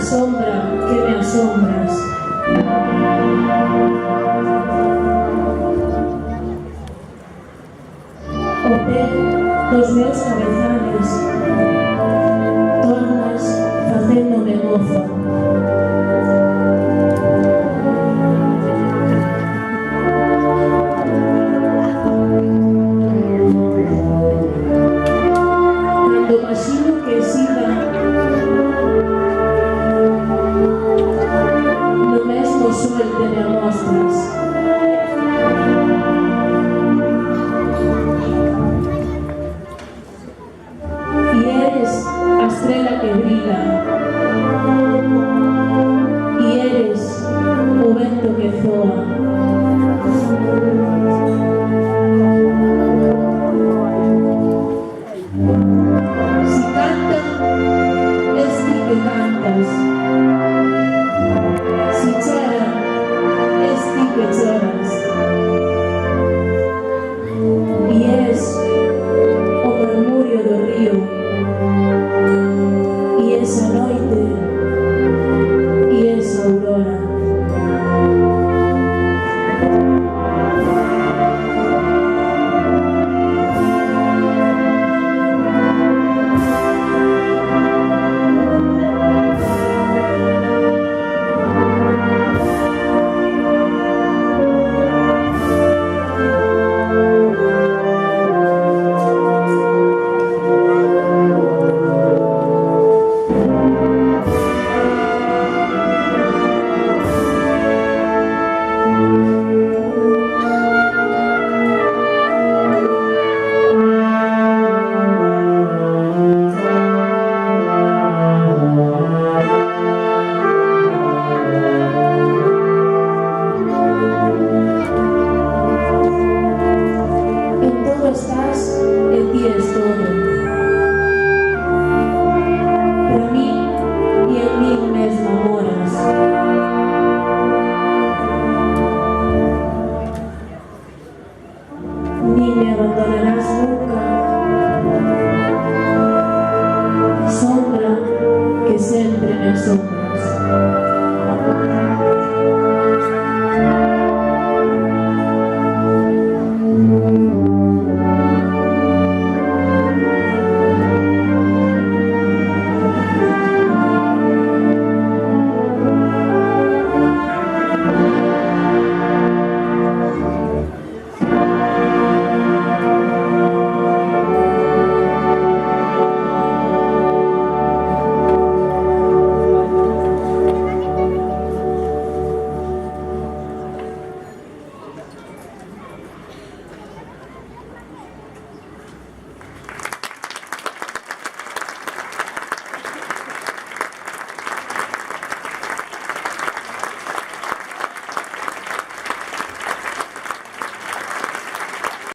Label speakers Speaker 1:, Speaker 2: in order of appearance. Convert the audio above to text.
Speaker 1: Sombra que me asombras. O ver dos meus cabezales tornas facéndome moza. Cando imagino que siga no mesmo sol que me amostras. E eres a estrela que brila, e eres o vento que zoa. Si cantan, es ti que cantas. Si chora, es ti que choras. E es o murmurio do río, e esa noite, e esa aurora. Estás, en ti es todo. Para mí y en mí mesma moras. Ni me abandonarás.